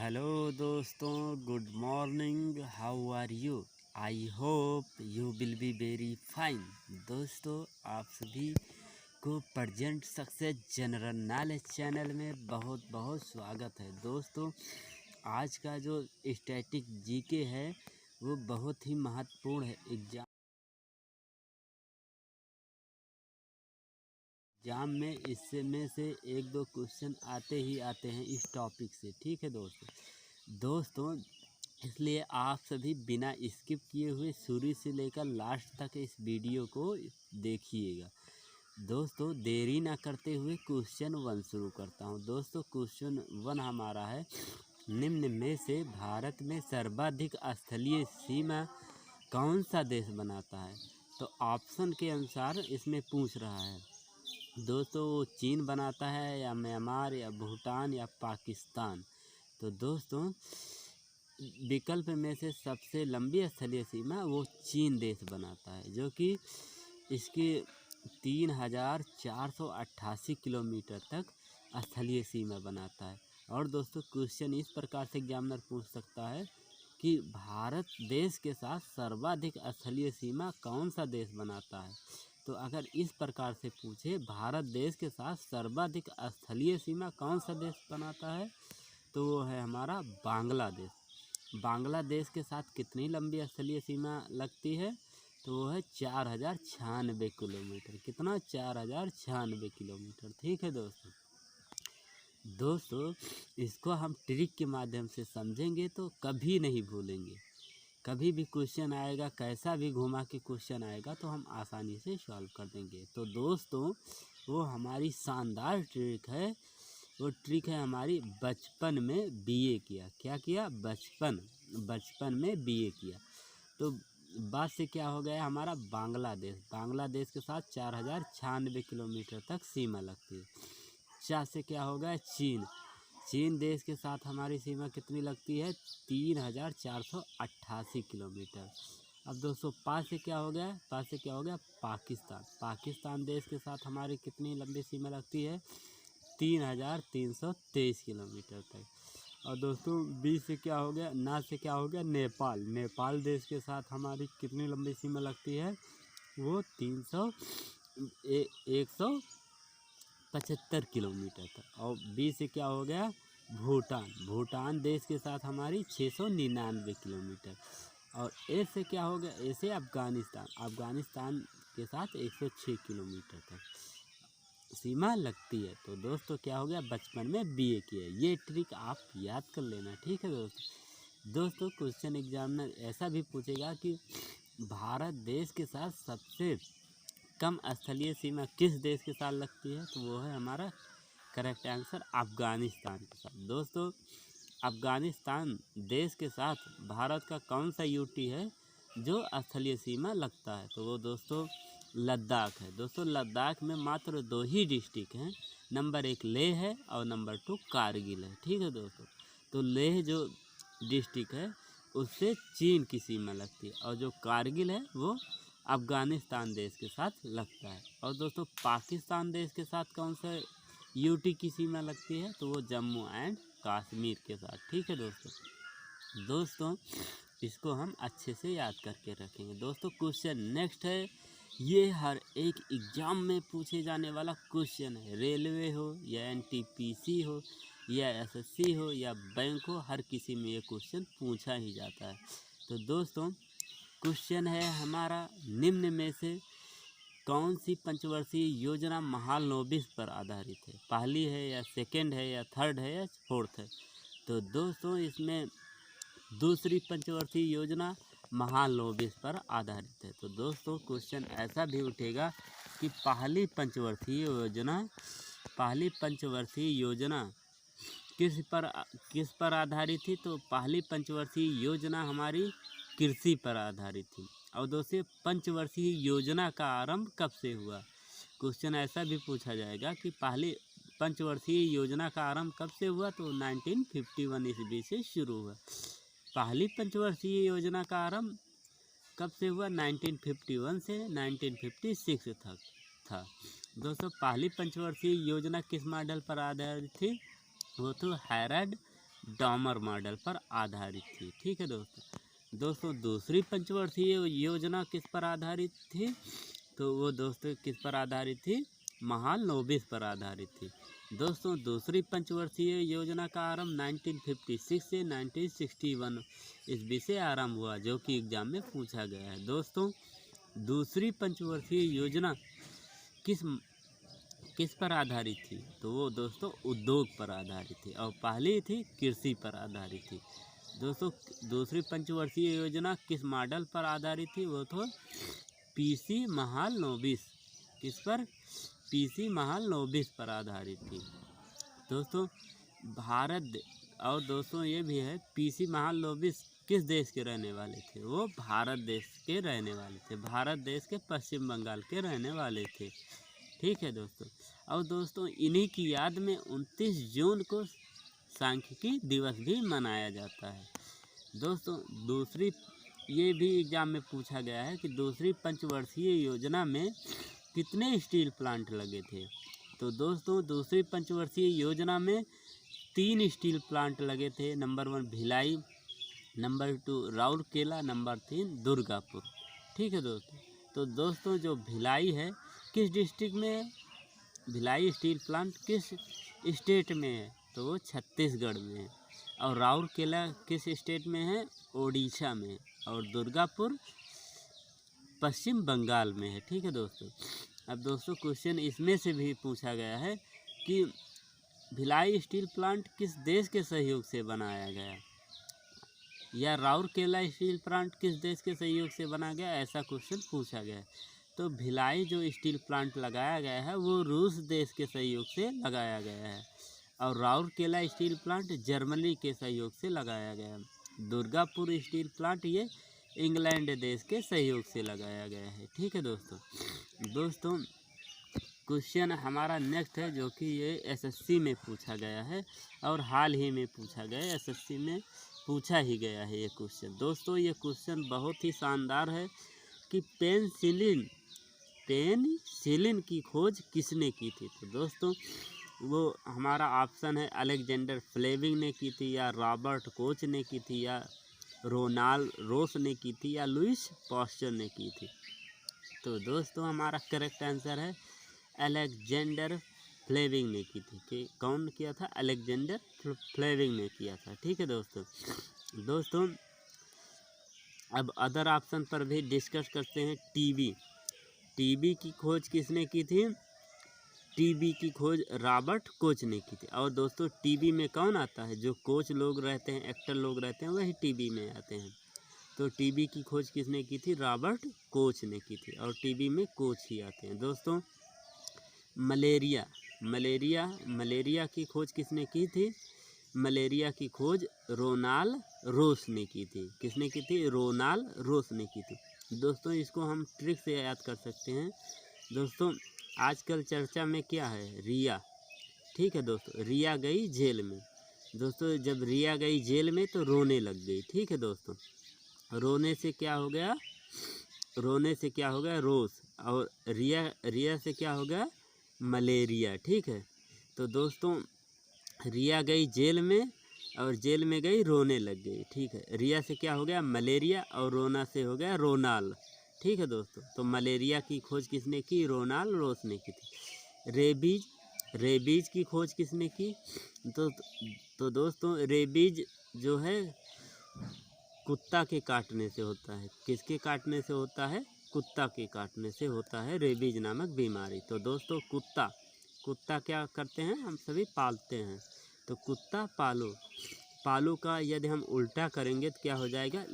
Hello दोस्तों, good morning. How are you? I hope you will be very fine. दोस्तों, आप सभी को present success general knowledge channel में बहुत बहुत स्वागत है। दोस्तों, आज का जो स्टैटिक जीके है वो बहुत ही महत्वपूर्ण है। एग्जाम में इससे में से एक दो क्वेश्चन आते ही आते हैं इस टॉपिक से। ठीक है दोस्तों, इसलिए आप सभी बिना स्किप किए हुए शुरू से लेकर लास्ट तक इस वीडियो को देखिएगा। दोस्तों, देरी ना करते हुए क्वेश्चन 1 शुरू करता हूं। दोस्तों, क्वेश्चन 1 हमारा है, निम्न में से भारत में सर्वाधिक स्थलीय सीमा कौन सा देश बनाता है? तो ऑप्शन के अनुसार इसमें पूछ रहा है। दोस्तों, वो चीन बनाता है या म्यांमार या भूटान या पाकिस्तान? तो दोस्तों, विकल्प में से सबसे लंबी स्थलीय सीमा वो चीन देश बनाता है, जो कि इसकी 3488 किलोमीटर तक स्थलीय सीमा बनाता है। और दोस्तों, क्वेश्चन इस प्रकार से एग्जामिनर पूछ सकता है कि भारत देश के साथ सर्वाधिक स्थलीय सीमा कौन सा देश बनाता है? तो अगर इस प्रकार से पूछे, भारत देश के साथ सर्वाधिक स्थलीय सीमा कौन सा देश बनाता है, तो वो है हमारा बांग्लादेश। बांग्लादेश के साथ कितनी लंबी स्थलीय सीमा लगती है? तो वो है 4096 किलोमीटर। कितना? 4096 किलोमीटर। ठीक है दोस्तों, इसको हम ट्रिक के माध्यम से समझेंगे तो कभी नहीं भूलेंगे। कभी भी क्वेश्चन आएगा, कैसा भी घुमा के क्वेश्चन आएगा, तो हम आसानी से सॉल्व कर देंगे। तो दोस्तों, वो हमारी शानदार ट्रिक है। वो ट्रिक है हमारी, बचपन में बीए किया। क्या किया? बचपन में बीए किया। तो बाद से क्या हो गया हमारा? बांग्लादेश के साथ 4096 किलोमीटर तक सीमा लगती है। चार से क्या हो गया? चीन देश के साथ हमारी सीमा कितनी लगती है? 3488 किलोमीटर। अब दोस्तों, पाँच से क्या हो गया? पाकिस्तान देश के साथ हमारी कितनी लंबी सीमा लगती है? 3323 किलोमीटर तक। और दोस्तों, बीस से क्या हो गया? ना से क्या हो गया? नेपाल देश के साथ हमारी कितनी लंबी सीमा लगती है? वो 175 किलोमीटर तक। और बी से क्या हो गया? भूटान देश के साथ हमारी 699 किलोमीटर। और ए से क्या हो गया? ए से अफगानिस्तान के साथ 106 किलोमीटर तक सीमा लगती है। तो दोस्तों, क्या हो गया? बचपन में बीए किया। ये ट्रिक आप याद कर लेना। ठीक है दोस्तों, क्वेश्चन एग्जामिनर ऐसा भी पूछेगा कि भारत देश के साथ सबसे कम स्थलीय सीमा किस देश के साथ लगती है? तो वो है हमारा करेक्ट आंसर, अफगानिस्तान के साथ। दोस्तों, अफगानिस्तान देश के साथ भारत का कौन सा यूटी है जो स्थलीय सीमा लगता है? तो वो दोस्तों लद्दाख है। दोस्तों, लद्दाख में मात्र 2 ही डिस्ट्रिक्ट हैं। नंबर 1 लेह है और नंबर 2 कारगिल है। ठीक है दोस्तों, तो लेह जो डिस्ट्रिक्ट है उससे चीन की सीमा लगती है, और जो कारगिल है वो अफगानिस्तान देश के साथ लगता है। और दोस्तों, पाकिस्तान देश के साथ कौन सा यूटी की सीमा लगती है? तो वो जम्मू एंड कश्मीर के साथ। ठीक है दोस्तों, इसको हम अच्छे से याद करके रखेंगे। दोस्तों, क्वेश्चन नेक्स्ट है, ये हर एक एग्जाम में पूछे जाने वाला क्वेश्चन है। रेलवे हो या एनटीपीसी हो या एसएससी हो या बैंक हो, हर किसी में ये क्वेश्चन पूछा ही जाता है। तो दोस्तों, क्वेश्चन है हमारा, निम्न में से कौन सी पंचवर्षीय योजना महालनोबिस पर आधारित है? पहली है या सेकंड है या थर्ड है या फोर्थ है? तो दोस्तों, इसमें दूसरी पंचवर्षीय योजना महालनोबिस पर आधारित है। तो दोस्तों, क्वेश्चन ऐसा भी उठेगा कि पहली पंचवर्षीय योजना किस पर आधारित थी? तो पहली पंचवर्षीय योजना हमारी कृषि पर आधारित थी। और दोस्तों, पंचवर्षीय योजना का आरंभ कब से हुआ? क्वेश्चन ऐसा भी पूछा जाएगा कि पहली पंचवर्षीय योजना का आरंभ कब से हुआ? तो 1951 ईस्वी से शुरू हुआ। पहली पंचवर्षीय योजना का आरंभ कब से हुआ? 1951 से 1956 तक था। दोस्तों, पहली पंचवर्षीय योजना किस मॉडल पर आधारित थी? वो तो हैरड डॉमर मॉडल पर आधारित थी। ठीक है दोस्तों दूसरी पंचवर्षीय योजना किस पर आधारित थी? तो वो दोस्तों किस पर आधारित थी? महालनोबिस पर आधारित थी। दोस्तों दूसरी पंचवर्षीय योजना का आरंभ 1956 से 1961 ईस्वी से आरंभ हुआ, जो कि एग्जाम में पूछा गया है। दोस्तों दूसरी पंचवर्षीय योजना किस पर आधारित थी? तो वो दोस्तों उद्योग पर आधारित थी, और पहली थी कृषि पर आधारित थी। दोस्तों दूसरी पंचवर्षीय योजना किस मॉडल पर आधारित थी? वो तो पीसी महालनोबिस। किस पर? पीसी महालनोबिस पर आधारित थी। दोस्तों और दोस्तों ये भी है, पीसी महालनोबिस किस देश के रहने वाले थे? वो भारत देश के रहने वाले थे, भारत देश के पश्चिम बंगाल के रहने वाले थे। ठीक है दोस्तों। और दोस्तों इन्हीं की याद में 29 जून को सांख्यिकी दिवस भी मनाया जाता है। दोस्तों ये भी एग्जाम में पूछा गया है कि दूसरी पंचवर्षीय योजना में कितने स्टील प्लांट लगे थे? तो दोस्तों दूसरी पंचवर्षीय योजना में 3 स्टील प्लांट लगे थे। Number 1 Bhilai, number 2 Rourkela, number 3 Durgapur. ठीक है दोस्तों। तो दोस्तों जो भिलाई है किस डिस्ट्रिक्ट में है? भिलाई स्टील प्लांट किस स्टेट में है? तो वो छत्तीसगढ़ में है। और राउरकेला किस स्टेट में है? ओडिशा में। और दुर्गापुर पश्चिम बंगाल में है। ठीक है दोस्तों। अब दोस्तों क्वेश्चन इसमें से भी पूछा गया है कि भिलाई स्टील प्लांट किस देश के सहयोग से बनाया गया, या राउरकेला स्टील प्लांट किस देश के सहयोग से बनाया गया, ऐसा क्वेश्चन पूछा गया है। तो भिलाई जो स्टील प्लांट लगाया गया है वो रूस देश के सहयोग से लगाया गया है, और राउरकेला स्टील प्लांट जर्मनी के सहयोग से लगाया गया है। दुर्गापुर स्टील प्लांट ये इंग्लैंड देश के सहयोग से लगाया गया है। ठीक है दोस्तों क्वेश्चन हमारा नेक्स्ट है, जो कि ये एसएससी में पूछा गया है, और हाल ही में पूछा गया है, एसएससी में पूछा ही गया है ये क्वेश्चन। दोस्तों ये क्वेश्चन बहुत ही शानदार है कि पेनिसिलिन की खोज किसने की थी? तो दोस्तों वो हमारा ऑप्शन है अलेक्जेंडर फ्लेमिंग ने की थी, या रॉबर्ट कोच ने की थी, या रोनाल्ड रोस ने की थी, या लुइस पास्चर ने की थी। तो दोस्तों हमारा करेक्ट आंसर है अलेक्जेंडर फ्लेमिंग ने की थी। कि कौन किया था? अलेक्जेंडर फ्लेमिंग ने किया था। ठीक है दोस्तों अब अदर ऑप्शन पर भी डिस्कस करते हैं। टीबी की खोज किसने की थी? टीबी की खोज रॉबर्ट कोच ने की थी। और दोस्तों टीबी में कौन आता है? जो कोच लोग रहते हैं, एक्टर लोग रहते हैं, वही टीबी में आते हैं। तो टीबी की खोज किसने की थी? रॉबर्ट कोच ने की थी, और टीबी में कोच ही आते हैं। दोस्तों मलेरिया की खोज किसने की थी? मलेरिया की खोज रोनाल्ड रोस ने की थी। किसने की थी? रोनाल्ड रोस ने की थी। दोस्तों इसको हम ट्रिक से याद कर सकते हैं। दोस्तों आजकल चर्चा में क्या है? रिया। ठीक है दोस्तों, रिया गई जेल में। दोस्तों जब रिया गई जेल में तो रोने लग गई। ठीक है दोस्तों, रोने से क्या हो गया? रोस। और रिया से क्या हो गया? मलेरिया। ठीक है। तो दोस्तों रिया गई जेल में, और जेल में गई रोने लग गई। ठीक है। रिया से क्या हो गया? मलेरिया, और रोना से हो गया रोनाल्ड। ठीक है दोस्तों। तो मलेरिया की खोज किसने की? रोनाल्ड रोस ने की थी। रेबीज की खोज किसने की? तो दोस्तों रेबीज जो है कुत्ता के काटने से होता है। किसके काटने से होता है? कुत्ता के काटने से होता है रेबीज नामक बीमारी। तो दोस्तों कुत्ता क्या करते हैं? हम सभी पालते हैं। तो कुत्ता पालू का यदि हम उल्टा करेंगे तो क्या हो जाएगा?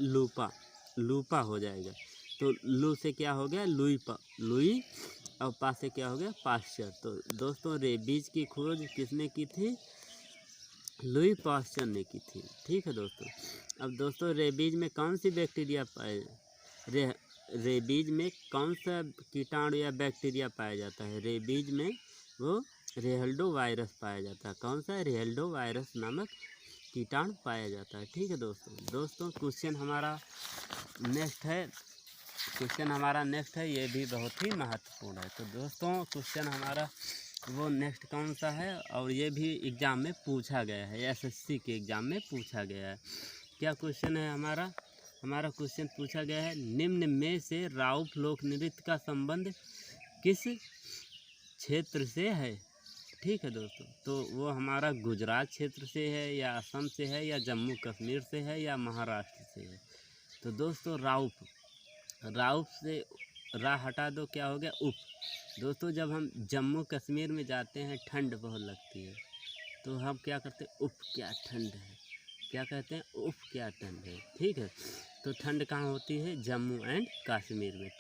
लूपा हो जाएगा। तो लू से क्या हो गया? लुई, और पा से क्या हो गया? पास्चर। तो दोस्तों रेबीज की खोज किसने की थी? लुई पास्चर ने की थी। ठीक है दोस्तों। अब दोस्तों रेबीज में कौन सी बैक्टीरिया रेबीज में कौन सा कीटाणु या बैक्टीरिया पाया जाता है? रेबीज में वो रेहल्डो वायरस पाया जाता है। कौन सा? रेहल्डो वायरस नामक कीटाणु पाया जाता है। ठीक है दोस्तों क्वेश्चन हमारा नेक्स्ट है, ये भी बहुत ही महत्वपूर्ण है। तो दोस्तों क्वेश्चन हमारा वो नेक्स्ट कौन सा है, और ये भी एग्ज़ाम में पूछा गया है, एसएससी के एग्ज़ाम में पूछा गया है। क्या क्वेश्चन है हमारा क्वेश्चन पूछा गया है, निम्न में से राउफ लोक नृत्य का संबंध किस क्षेत्र से है। ठीक है दोस्तों, तो वो हमारा गुजरात क्षेत्र से है, या असम से है, या जम्मू कश्मीर से है, या महाराष्ट्र से है। तो दोस्तों राउफ से रा हटा दो, क्या हो गया उप। दोस्तों जब हम जम्मू कश्मीर में जाते हैं ठंड बहुत लगती है, तो हम क्या करते हैं, उफ क्या ठंड है, क्या कहते हैं, उफ क्या ठंड है। ठीक है, तो ठंड कहाँ होती है, जम्मू एंड कश्मीर में।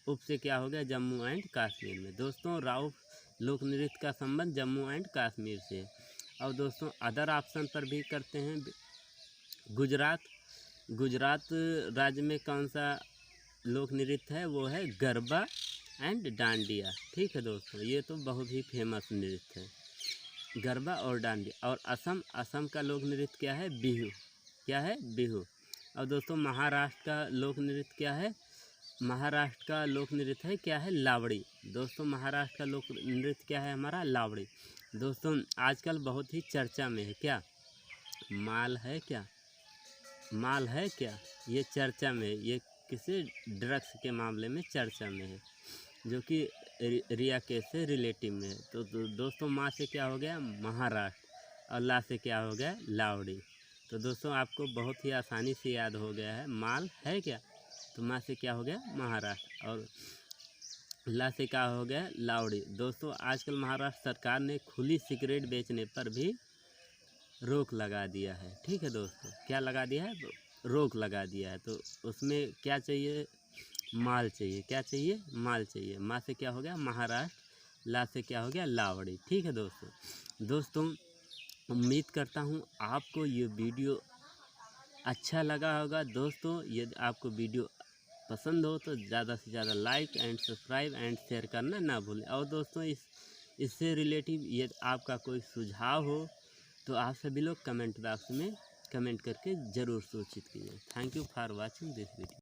उप से क्या हो गया, जम्मू एंड कश्मीर में। दोस्तों राउफ लोक नृत्य का संबंध जम्मू एंड कश्मीर से। और दोस्तों अदर ऑप्शन पर भी करते हैं, गुजरात राज्य में कौन सा लोक नृत्य है, वो है गरबा एंड डांडिया। ठीक है दोस्तों, ये तो बहुत ही फेमस नृत्य है, गरबा और डांडिया। और असम का लोक नृत्य क्या है, बिहू। क्या है, बिहू। और दोस्तों महाराष्ट्र का लोक नृत्य क्या है, महाराष्ट्र का लोक नृत्य है क्या है, लावड़ी। दोस्तों महाराष्ट्र का लोक नृत्य क्या है हमारा, लावड़ी। दोस्तों आजकल बहुत ही चर्चा में है, क्या माल है क्या, ये चर्चा में है, ये किसी ड्रग्स के मामले में चर्चा में है, जो कि रिया केस से रिलेटिव में है। तो दोस्तों माँ से क्या हो गया, महाराष्ट्र, और ला से क्या हो गया, लावड़ी। तो दोस्तों आपको बहुत ही आसानी से याद हो गया है, माल है क्या, तो माँ से क्या हो गया, महाराष्ट्र, और ला से क्या हो गया, लावड़ी। दोस्तों आजकल महाराष्ट्र सरकार ने खुली सिगरेट बेचने पर भी रोक लगा दिया है। ठीक है दोस्तों, क्या लगा दिया है, रोक लगा दिया है। तो उसमें क्या चाहिए, माल चाहिए, क्या चाहिए, माल चाहिए। माँ से क्या हो गया, महाराष्ट्र, ला से क्या हो गया, लावड़ी। ठीक है दोस्तों उम्मीद करता हूँ आपको ये वीडियो अच्छा लगा होगा। दोस्तों यदि आपको वीडियो पसंद हो तो ज़्यादा से ज़्यादा like and subscribe and share करना ना भूलें। और दोस्तों इससे रिलेटिव यदि आपका कोई सुझाव हो तो आप सभी लोग कमेंट बॉक्स में कमेंट करके ज़रूर सूचित कीजिए। Thank you for watching this video.